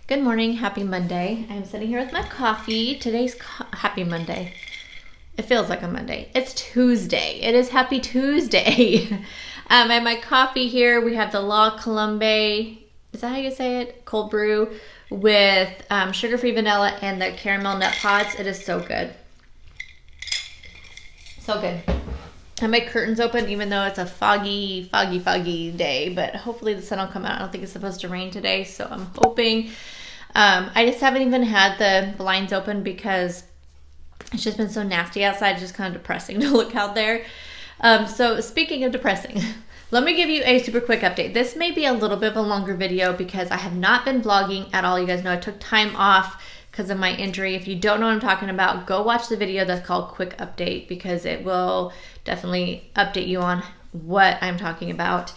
Good morning, happy Monday. I'm sitting here with my coffee. Today's happy Monday. It feels like a Monday. It's Tuesday. It is happy Tuesday. I have my coffee here. We have the La Colombe, is that how you say it? Cold brew with sugar-free vanilla and the caramel nut pods. It is so good. So good. I have my curtains open even though it's a foggy day, but hopefully the sun will come out. I don't think it's supposed to rain today, so I'm hoping. I just haven't even had the blinds open because it's just been so nasty outside. It's just kind of depressing to look out there. So speaking of depressing, let me give you a super quick update. This may be a little bit of a longer video because I have not been vlogging at all. You guys know I took time off because of my injury. If you don't know what I'm talking about, go watch the video that's called Quick Update because it will definitely update you on what I'm talking about.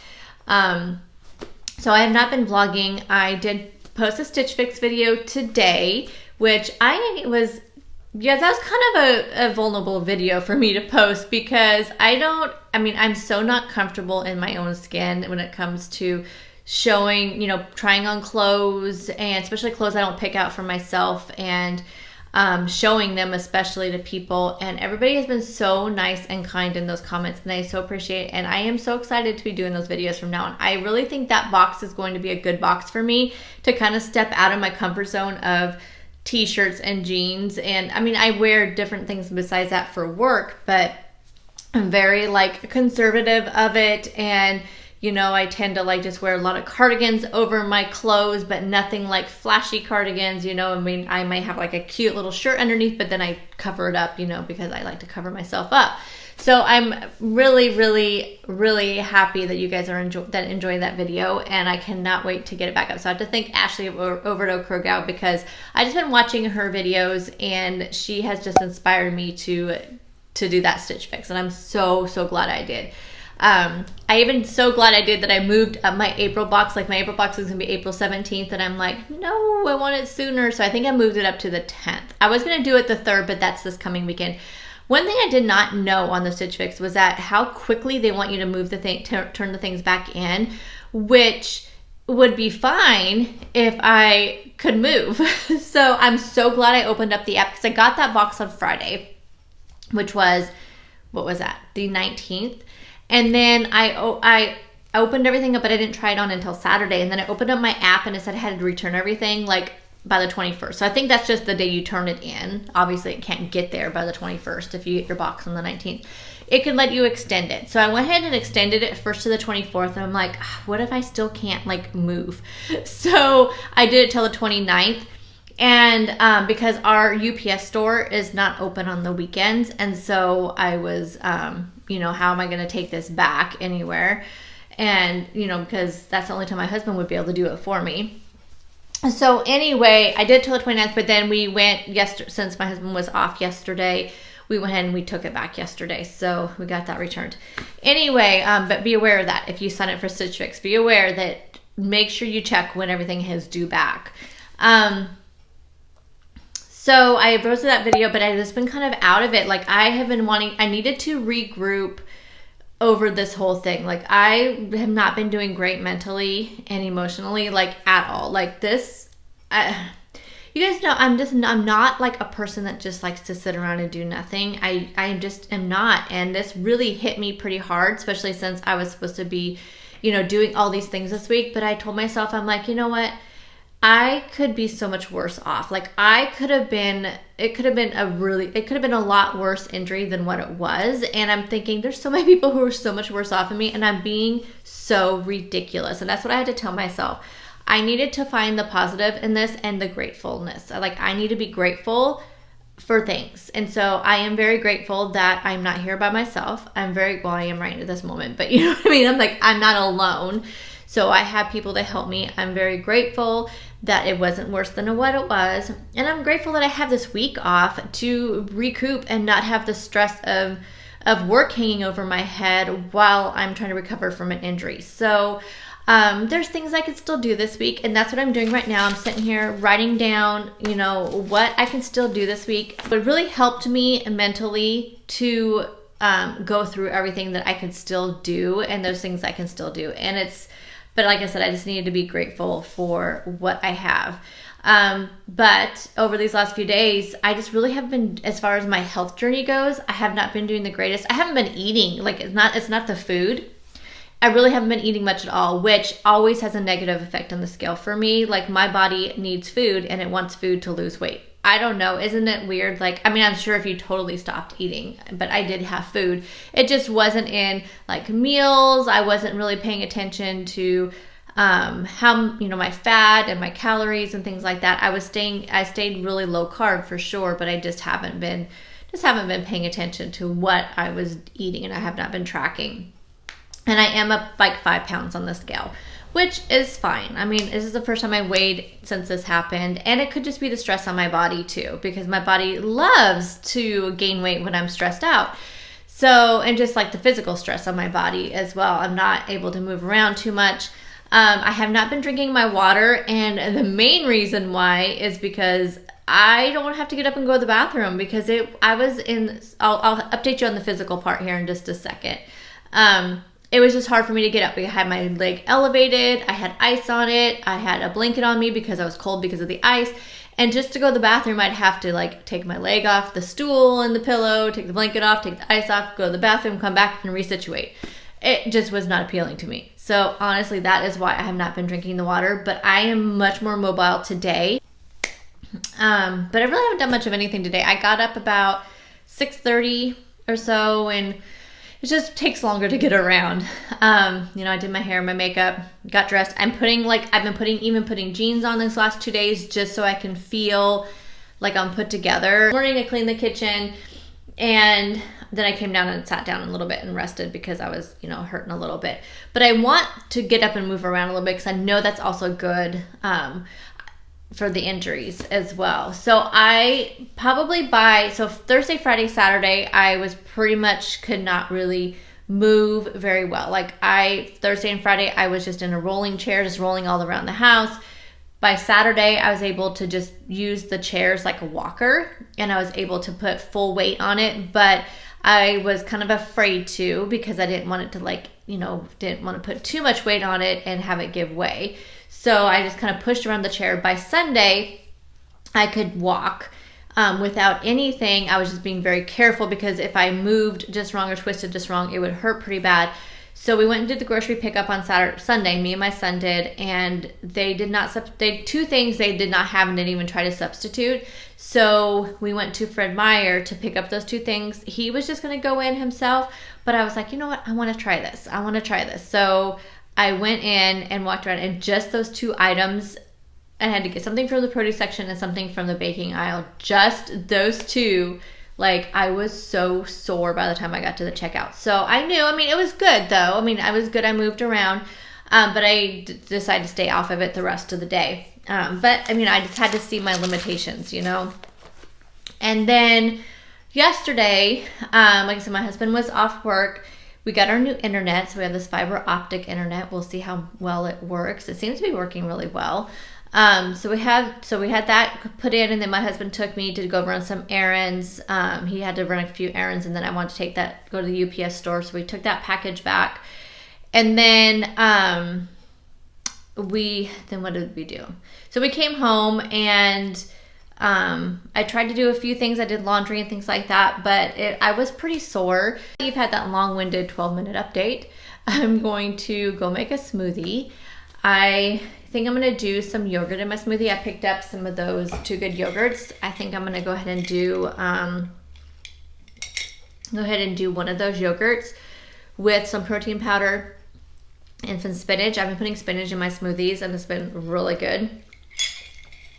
So I have not been vlogging. I did post a Stitch Fix video today, which that was kind of a vulnerable video for me to post because I'm so not comfortable in my own skin when it comes to showing, trying on clothes, and especially clothes I don't pick out for myself, and showing them especially to people. And everybody has been so nice and kind in those comments, and I so appreciate it. And I am so excited to be doing those videos from now on. I really think that box is going to be a good box for me to kind of step out of my comfort zone of t-shirts and jeans. And I wear different things besides that for work, but I'm very conservative of it. And I tend to just wear a lot of cardigans over my clothes, but nothing like flashy cardigans, I might have a cute little shirt underneath, but then I cover it up, because I like to cover myself up. So I'm really, really, really happy that you guys are enjoying that video, and I cannot wait to get it back up. So I have to thank Ashley over at Okrogao because I just been watching her videos, and she has just inspired me to do that Stitch Fix, and I'm so glad I did. I even so glad I did that I moved up my April box. My April box was going to be April 17th, and I'm like, no, I want it sooner. So I think I moved it up to the 10th. I was going to do it the 3rd, but that's this coming weekend. One thing I did not know on the Stitch Fix was that how quickly they want you to move the thing, turn the things back in, which would be fine if I could move. So I'm so glad I opened up the app because I got that box on Friday, which was, what was that? The 19th. And then I opened everything up, but I didn't try it on until Saturday. And then I opened up my app and it said I had to return everything by the 21st. So I think that's just the day you turn it in. Obviously, it can't get there by the 21st if you get your box on the 19th. It can let you extend it. So I went ahead and extended it first to the 24th. And I'm like, what if I still can't move? So I did it till the 29th. And because our UPS store is not open on the weekends. And so I was, how am I going to take this back anywhere? And, because that's the only time my husband would be able to do it for me. So anyway, I did till the 29th, but then we went since my husband was off yesterday, we went ahead and we took it back yesterday. So we got that returned. Anyway, but be aware of that. If you sign up for Stitch Fix, be aware that make sure you check when everything is due back. So I posted that video, but I've just been kind of out of it. I needed to regroup over this whole thing. I have not been doing great mentally and emotionally, at all. You guys know, I'm not a person that just likes to sit around and do nothing. I just am not. And this really hit me pretty hard, especially since I was supposed to be, doing all these things this week. But I told myself, I'm like, you know what? I could be so much worse off. It could have been a lot worse injury than what it was. And I'm thinking there's so many people who are so much worse off than me, and I'm being so ridiculous. And that's what I had to tell myself. I needed to find the positive in this and the gratefulness. I need to be grateful for things. And so I am very grateful that I'm not here by myself. I am right at this moment, but you know what I mean? I'm not alone. So I have people to help me. I'm very grateful that it wasn't worse than what it was. And I'm grateful that I have this week off to recoup and not have the stress of work hanging over my head while I'm trying to recover from an injury. So there's things I could still do this week, and that's what I'm doing right now. I'm sitting here writing down, what I can still do this week. It really helped me mentally to go through everything that I could still do and those things I can still do. But like I said, I just needed to be grateful for what I have. But over these last few days, I just really have been, as far as my health journey goes, I have not been doing the greatest. I haven't been eating, like it's not the food. I really haven't been eating much at all, which always has a negative effect on the scale for me. Like my body needs food and it wants food to lose weight. I don't know. Isn't it weird? Like, I mean, I'm sure if you totally stopped eating, but I did have food. It just wasn't in like meals. I wasn't really paying attention to how, you know, my fat and my calories and things like that. I stayed really low carb for sure, but I just haven't been paying attention to what I was eating, and I have not been tracking. And I am up like 5 pounds on the scale, which is fine. I mean, this is the first time I weighed since this happened. And it could just be the stress on my body too, because my body loves to gain weight when I'm stressed out. So, and just like the physical stress on my body as well. I'm not able to move around too much. I have not been drinking my water. And the main reason why is because I don't have to get up and go to the bathroom, because I'll update you on the physical part here in just a second. It was just hard for me to get up. I had my leg elevated. I had ice on it. I had a blanket on me because I was cold because of the ice. And just to go to the bathroom, I'd have to like take my leg off the stool and the pillow, take the blanket off, take the ice off, go to the bathroom, come back and resituate. It just was not appealing to me. So honestly, that is why I have not been drinking the water, but I am much more mobile today. But I really haven't done much of anything today. I got up about 6:30 or so, and it just takes longer to get around. You know, I did my hair, my makeup, got dressed. I've been putting jeans on these last 2 days just so I can feel like I'm put together. Morning, I cleaned the kitchen, and then I came down and sat down a little bit and rested because I was, you know, hurting a little bit. But I want to get up and move around a little bit because I know that's also good for the injuries as well. So Thursday, Friday, Saturday, I was pretty much could not really move very well. Like Thursday and Friday, I was just in a rolling chair, just rolling all around the house. By Saturday, I was able to just use the chairs like a walker, and I was able to put full weight on it, but I was kind of afraid to, because I didn't want it to didn't want to put too much weight on it and have it give way. So I just kind of pushed around the chair. By Sunday, I could walk without anything. I was just being very careful, because if I moved just wrong or twisted just wrong, it would hurt pretty bad. So we went and did the grocery pickup on Sunday. Me and my son did, and they did not. Two things they did not have and didn't even try to substitute. So we went to Fred Meyer to pick up those two things. He was just going to go in himself, but I was like, you know what? I want to try this. So I went in and walked around, and just those two items. I had to get something from the produce section and something from the baking aisle. Just those two. Like, I was so sore by the time I got to the checkout. So I knew, it was good though. I was good. I moved around, but I decided to stay off of it the rest of the day. But I just had to see my limitations, you know? And then yesterday, like I said, my husband was off work. We got our new internet. So we have this fiber optic internet. We'll see how well it works. It seems to be working really well. So we had that put in, and then my husband took me to go run some errands. He had to run a few errands, and then I wanted to go to the UPS store. So we took that package back, and then, what did we do? So we came home, and, I tried to do a few things. I did laundry and things like that, but I was pretty sore. You've had that long-winded 12-minute update. I'm going to go make a smoothie. I think I'm going to do some yogurt in my smoothie. I picked up some of those Too Good yogurts. I think I'm going to go ahead and do one of those yogurts with some protein powder and some spinach. I've been putting spinach in my smoothies, and it's been really good.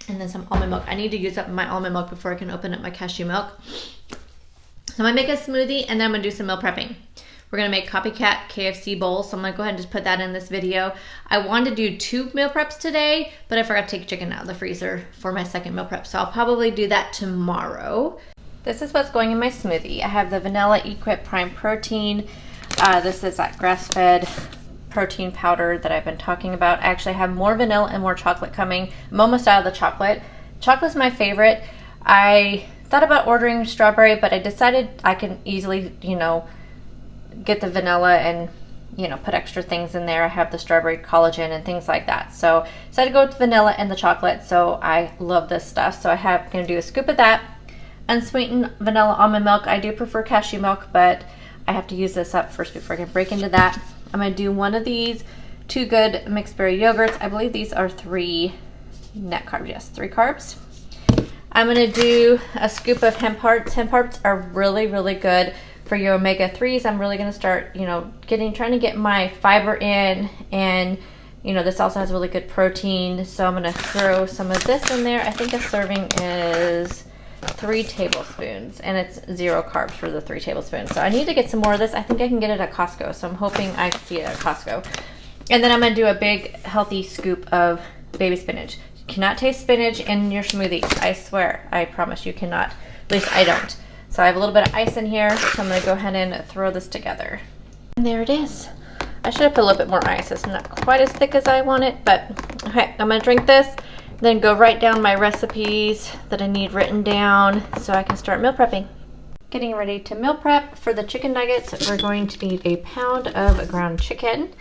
And then some almond milk. I need to use up my almond milk before I can open up my cashew milk. So I'm going to make a smoothie, and then I'm going to do some meal prepping. We're going to make Copycat KFC bowls, so I'm going to go ahead and just put that in this video. I wanted to do 2 meal preps today, but I forgot to take chicken out of the freezer for my second meal prep, so I'll probably do that tomorrow. This is what's going in my smoothie. I have the Vanilla Equip Prime Protein. This is that grass-fed protein powder that I've been talking about. I actually have more vanilla and more chocolate coming. I'm almost out of the chocolate. Chocolate's my favorite. I thought about ordering strawberry, but I decided I can easily, get the vanilla and you know, put extra things in there. I have the strawberry collagen and things like that. So decided to go with vanilla and the chocolate. So I love this stuff. So gonna do a scoop of that. Unsweetened vanilla almond milk. I do prefer cashew milk, but I have to use this up first before I can break into that. I'm gonna do one of these Too Good mixed berry yogurts. I believe these are 3 net carbs. Yes, 3 carbs. I'm gonna do a scoop of hemp hearts. Hemp hearts are really, really good for your omega-3s. I'm really gonna start, you know, trying to get my fiber in, and you know, this also has really good protein. So I'm gonna throw some of this in there. I think a serving is 3 tablespoons, and it's 0 carbs for the 3 tablespoons. So I need to get some more of this. I think I can get it at Costco, so I'm hoping I can see it at Costco. And then I'm gonna do a big healthy scoop of baby spinach. You cannot taste spinach in your smoothie. I swear, I promise you cannot. At least I don't. So I have a little bit of ice in here, so I'm gonna go ahead and throw this together. And there it is. I should have put a little bit more ice. It's not quite as thick as I want it, but okay, I'm gonna drink this, then go write down my recipes that I need written down so I can start meal prepping. Getting ready to meal prep. For the chicken nuggets, we're going to need a pound of ground chicken.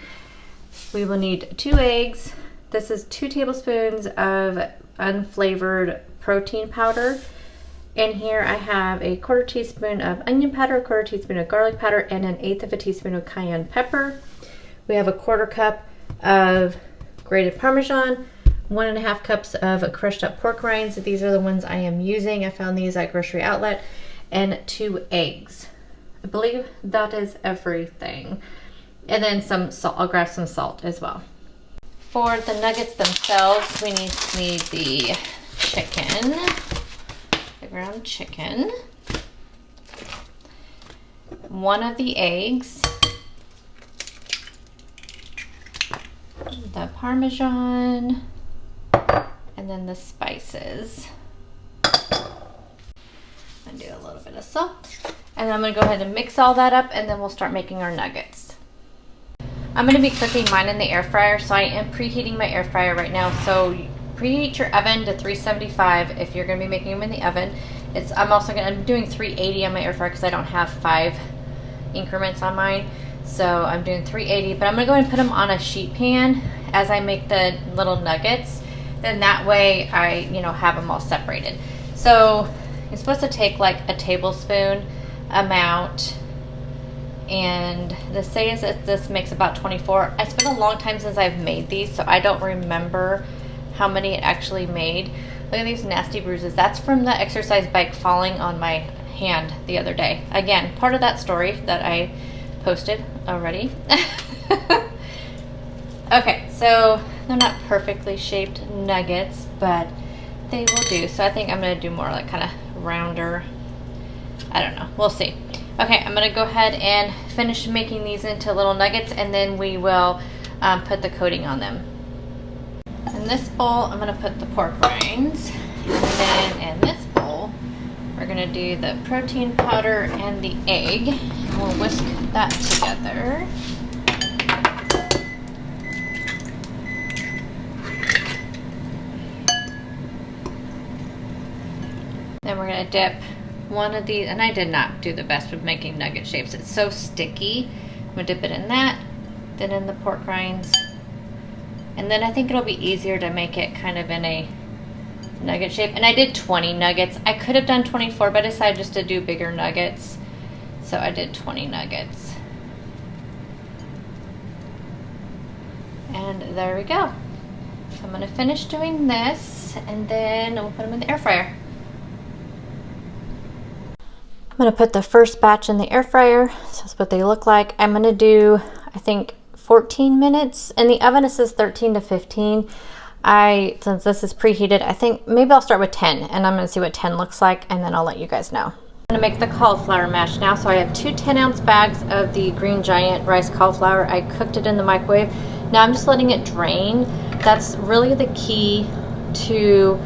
We will need 2 eggs. This is 2 tablespoons of unflavored protein powder. In here I have a 1/4 teaspoon of onion powder, a 1/4 teaspoon of garlic powder, and 1/8 teaspoon of cayenne pepper. We have a 1/4 cup of grated Parmesan, 1.5 cups of crushed up pork rinds. These are the ones I am using. I found these at Grocery Outlet, and 2 eggs. I believe that is everything. And then some salt. I'll grab some salt as well. For the nuggets themselves, we need the chicken, the ground chicken, 1 of the eggs, the Parmesan, and then the spices. I'm gonna do a little bit of salt, and then I'm gonna go ahead and mix all that up, and then we'll start making our nuggets. I'm gonna be cooking mine in the air fryer, so I am preheating my air fryer right now. So preheat your oven to 375 if you're gonna be making them in the oven. I'm doing 380 on my air fryer because I don't have 5 increments on mine. So I'm doing 380, but I'm gonna go ahead and put them on a sheet pan as I make the little nuggets. Then that way I, you know, have them all separated. So you're supposed to take like a tablespoon amount, and the say is that this makes about 24. It's been a long time since I've made these, so I don't remember how many it actually made. Look at these nasty bruises. That's from the exercise bike falling on my hand the other day. Again, part of that story that I posted already. Okay, so they're not perfectly shaped nuggets, but they will do. So I think I'm gonna do more like kind of rounder. I don't know, we'll see. Okay, I'm gonna go ahead and finish making these into little nuggets, and then we will put the coating on them. In this bowl, I'm gonna put the pork rinds, and then in this bowl, we're gonna do the protein powder and the egg. We'll whisk that together. Then we're gonna dip one of these, and I did not do the best with making nugget shapes. It's so sticky. I'm gonna dip it in that, then in the pork rinds. And then I think it'll be easier to make it kind of in a nugget shape. And I did 20 nuggets. I could have done 24, but I decided just to do bigger nuggets. So I did 20 nuggets. And there we go. So I'm gonna finish doing this, and then we'll put them in the air fryer. I'm gonna put the first batch in the air fryer. So that's what they look like. I'm gonna do, I think, 14 minutes. In the oven it says 13 to 15. Since this is preheated, I think maybe I'll start with 10, and I'm gonna see what 10 looks like, and then I'll let you guys know. I'm gonna make the cauliflower mash now. So I have 2 10-ounce bags of the Green Giant rice cauliflower. I cooked it in the microwave. Now I'm just letting it drain. That's really the key to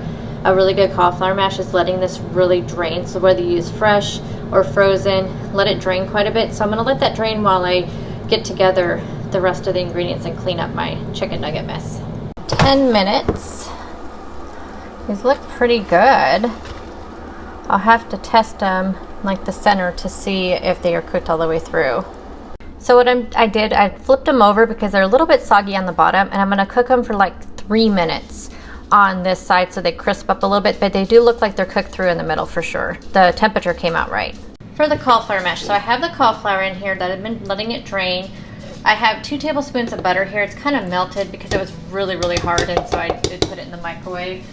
a really good cauliflower mash, is letting this really drain. So whether you use fresh or frozen, let it drain quite a bit. So I'm gonna let that drain while I get together the rest of the ingredients and clean up my chicken nugget mess. 10 minutes. These look pretty good. I'll have to test them, like the center, to see if they are cooked all the way through. So what I flipped them over because they're a little bit soggy on the bottom, and I'm gonna cook them for like 3 minutes on this side so they crisp up a little bit, but they do look like they're cooked through in the middle for sure. The temperature came out right. For the cauliflower mash, so I have the cauliflower in here that I've been letting it drain. I have 2 tablespoons of butter here. It's kind of melted because it was really, really hard, and so I did put it in the microwave.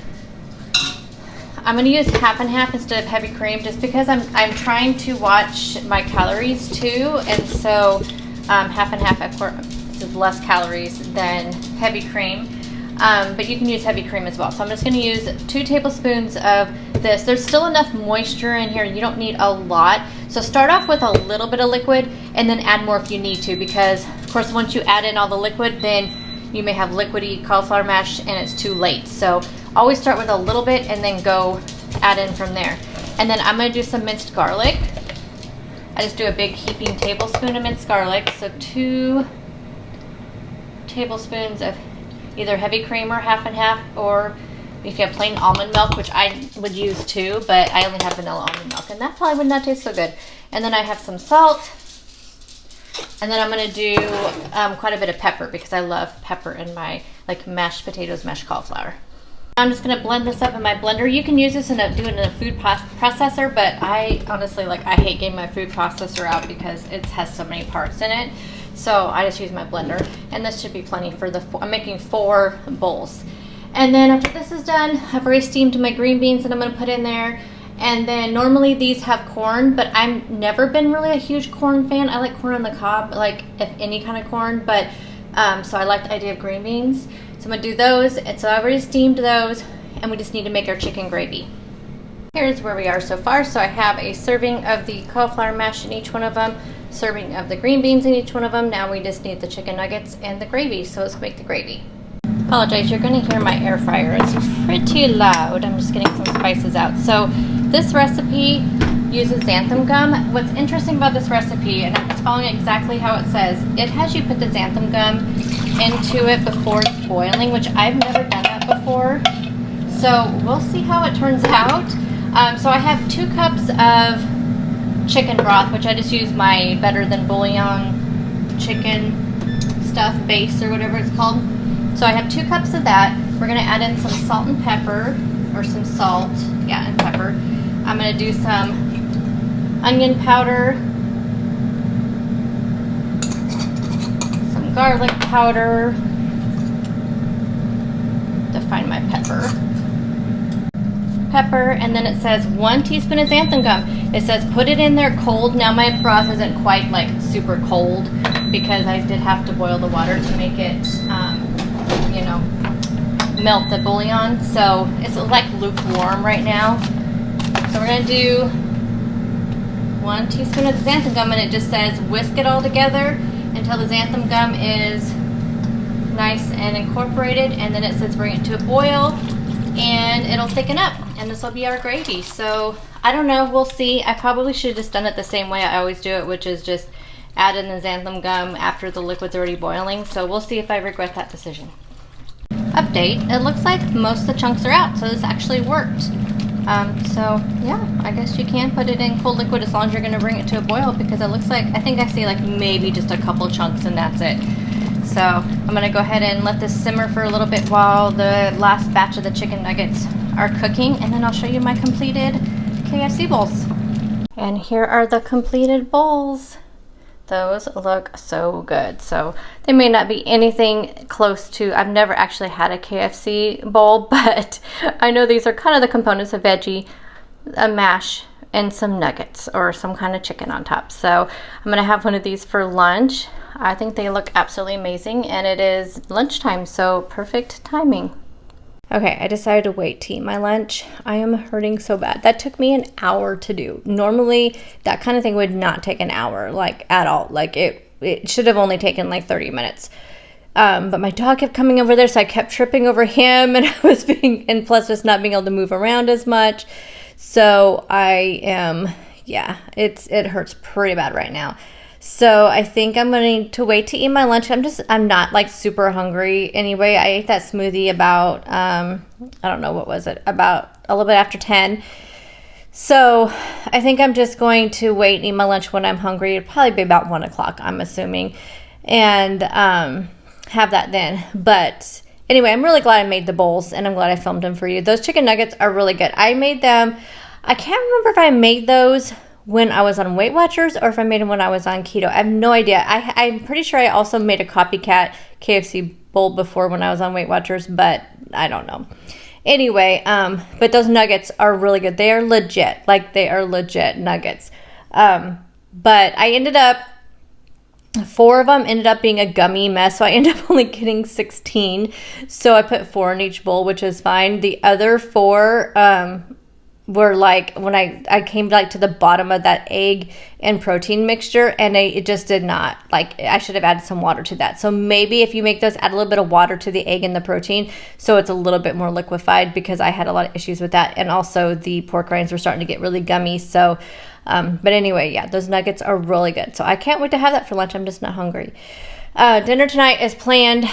I'm going to use half and half instead of heavy cream just because I'm trying to watch my calories too, and so half and half, of course, is less calories than heavy cream, but you can use heavy cream as well. So I'm just going to use 2 tablespoons of this. There's still enough moisture in here. You don't need a lot. So start off with a little bit of liquid and then add more if you need to, because of course once you add in all the liquid, then you may have liquidy cauliflower mash and it's too late. So always start with a little bit and then go add in from there. And then I'm going to do some minced garlic. I just do a big heaping tablespoon of minced garlic. So 2 tablespoons of either heavy cream or half and half, or if you have plain almond milk, which I would use too, but I only have vanilla almond milk, and that probably would not taste so good. And then I have some salt, and then I'm going to do quite a bit of pepper because I love pepper in my like mashed potatoes, mashed cauliflower. I'm just going to blend this up in my blender. You can use this and do it in a food processor, but I honestly, like, I hate getting my food processor out because it has so many parts in it. So I just use my blender, and this should be plenty for I'm making 4 bowls. And then after this is done, I've already steamed my green beans that I'm going to put in there. And then normally these have corn, but I've never been really a huge corn fan. I like corn on the cob, like if any kind of corn, but so I like the idea of green beans. So I'm going to do those, and so I already steamed those, and we just need to make our chicken gravy. Here's where we are so far. So I have a serving of the cauliflower mash in each one of them, serving of the green beans in each one of them. Now we just need the chicken nuggets and the gravy, so let's make the gravy. Apologize, you're going to hear my air fryer. It's pretty loud. I'm just getting some spices out. So this recipe uses xanthan gum. What's interesting about this recipe, and I'm just following exactly how it says, it has you put the xanthan gum into it before it's boiling, which I've never done that before. So we'll see how it turns out. So I have 2 cups of chicken broth, which I just use my better than bouillon chicken stuff base or whatever it's called. So I have 2 cups of that. We're going to add in some salt and pepper, or some salt, yeah, and pepper. I'm going to do some onion powder, some garlic powder, to find my pepper, and then it says 1 teaspoon of xanthan gum. It says put it in there cold. Now my broth isn't quite like super cold because I did have to boil the water to make it, you know, melt the bouillon. So it's like lukewarm right now. So we're going to do 1 teaspoon of the xanthan gum, and it just says whisk it all together until the xanthan gum is nice and incorporated, and then it says bring it to a boil and it'll thicken up, and this will be our gravy. So I don't know, we'll see. I probably should have just done it the same way I always do it, which is just add in the xanthan gum after the liquid's already boiling. So we'll see if I regret that decision. Update, it looks like most of the chunks are out, so this actually worked. So yeah, I guess you can put it in cold liquid as long as you're going to bring it to a boil, because it looks like, I think I see like maybe just a couple chunks and that's it. So I'm going to go ahead and let this simmer for a little bit while the last batch of the chicken nuggets are cooking, and then I'll show you my completed KFC bowls. And here are the completed bowls. Those look so good. So they may not be anything close to, I've never actually had a KFC bowl, but I know these are kind of the components of veggie, a mash, and some nuggets or some kind of chicken on top. So I'm gonna have one of these for lunch. I think they look absolutely amazing, and it is lunchtime, so perfect timing. Okay, I decided to wait to eat my lunch. I am hurting so bad. That took me an hour to do. Normally, that kind of thing would not take an hour, like at all. Like it should have only taken like 30 minutes. But my dog kept coming over there, so I kept tripping over him, and and plus just not being able to move around as much. So I am, yeah, it hurts pretty bad right now. So I think I'm going to wait to eat my lunch. I'm not like super hungry anyway. I ate that smoothie about, I don't know, what was it? About a little bit after 10. So I think I'm just going to wait and eat my lunch when I'm hungry. It'll probably be about 1 o'clock, I'm assuming, and have that then. But anyway, I'm really glad I made the bowls, and I'm glad I filmed them for you. Those chicken nuggets are really good. I made them, I can't remember if I made those when I was on Weight Watchers or if I made them when I was on keto. I have no idea. I'm pretty sure I also made a Copycat KFC bowl before when I was on Weight Watchers, but I don't know. Anyway, but those nuggets are really good. They are legit. Like, they are legit nuggets. But I ended up, 4 of them ended up being a gummy mess, so I ended up only getting 16. So I put 4 in each bowl, which is fine. The other 4 were like, when I came like to the bottom of that egg and protein mixture, and it just did not, like, I should have added some water to that. So maybe if you make those, add a little bit of water to the egg and the protein so it's a little bit more liquefied, because I had a lot of issues with that. And also the pork rinds were starting to get really gummy. So but anyway, yeah, those nuggets are really good. So I can't wait to have that for lunch. I'm just not hungry. Dinner tonight is planned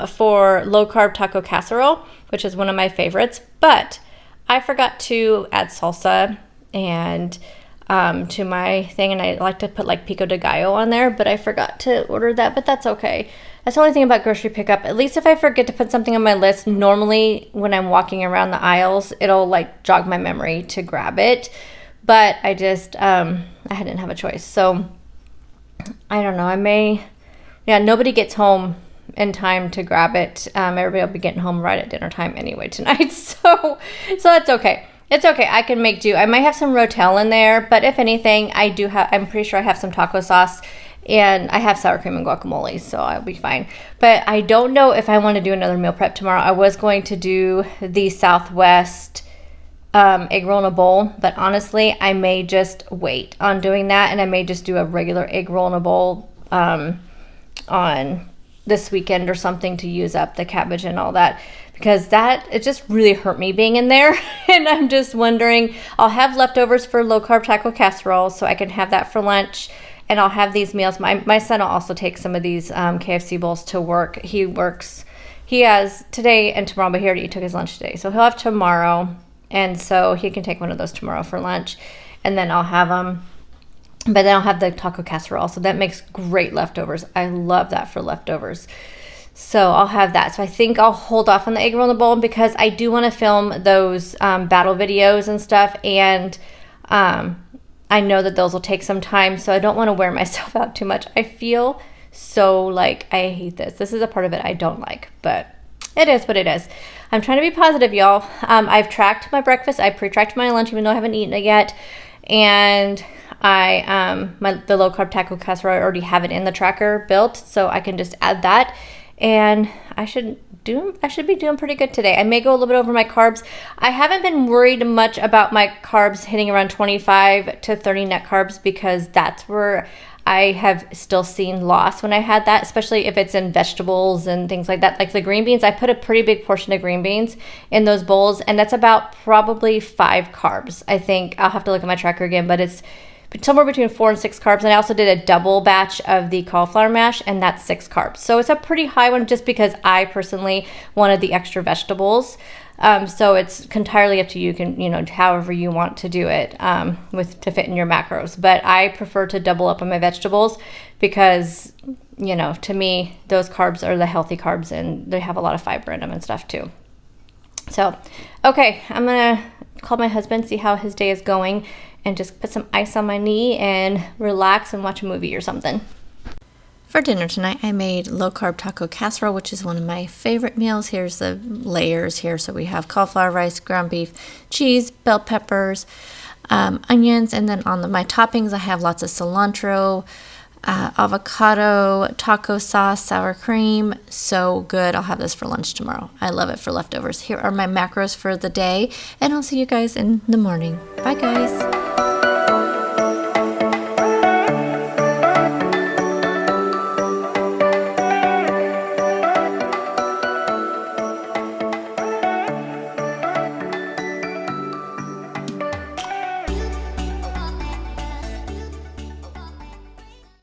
for low carb taco casserole, which is one of my favorites, but I forgot to add salsa and to my thing, and I like to put like pico de gallo on there, but I forgot to order that, but that's okay. That's the only thing about grocery pickup. At least if I forget to put something on my list, normally when I'm walking around the aisles, it'll like jog my memory to grab it. But I just, I didn't have a choice. So I don't know. Nobody gets home in time to grab it. Everybody will be getting home right at dinner time anyway tonight. So that's okay. It's okay. I can make do. I might have some Rotel in there, but if anything, I'm pretty sure I have some taco sauce, and I have sour cream and guacamole, so I'll be fine. But I don't know if I want to do another meal prep tomorrow. I was going to do the Southwest egg roll in a bowl, but honestly, I may just wait on doing that, and I may just do a regular egg roll in a bowl on this weekend or something to use up the cabbage and all that, because it just really hurt me being in there. And I'm just wondering, I'll have leftovers for low carb taco casserole, so I can have that for lunch, and I'll have these meals. My son will also take some of these KFC bowls to work. He has today and tomorrow, but he took his lunch today, so he'll have tomorrow. And so he can take one of those tomorrow for lunch, and then I'll have them. But then I'll have the taco casserole, so that makes great leftovers. I love that for leftovers. So I'll have that. So I think I'll hold off on the egg roll in the bowl, because I do want to film those battle videos and stuff, and I know that those will take some time, so I don't want to wear myself out too much. I feel so like I hate this. This is a part of it I don't like, but it is what it is. I'm trying to be positive, y'all. I've tracked my breakfast. I pre-tracked my lunch, even though I haven't eaten it yet. And the low carb taco casserole, I already have it in the tracker built, so I can just add that. And I should be doing pretty good today. I may go a little bit over my carbs. I haven't been worried much about my carbs hitting around 25 to 30 net carbs, because that's where I have still seen loss when I had that, especially if it's in vegetables and things like that. Like the green beans, I put a pretty big portion of green beans in those bowls, and that's about probably 5 carbs. I think I'll have to look at my tracker again, but it's somewhere between 4 and 6 carbs. And I also did a double batch of the cauliflower mash, and that's 6 carbs. So it's a pretty high one, just because I personally wanted the extra vegetables. So it's entirely up to you. Can, however you want to do it, to fit in your macros. But I prefer to double up on my vegetables, because, to me, those carbs are the healthy carbs, and they have a lot of fiber in them and stuff too. So, okay, I'm going to call my husband, see how his day is going, and just put some ice on my knee and relax and watch a movie or something. For dinner tonight, I made low carb taco casserole, which is one of my favorite meals. Here's the layers here. So we have cauliflower rice, ground beef, cheese, bell peppers, onions, and then on my toppings, I have lots of cilantro, avocado, taco sauce, sour cream. So good. I'll have this for lunch tomorrow. I love it for leftovers. Here are my macros for the day, and I'll see you guys in the morning. Bye, guys.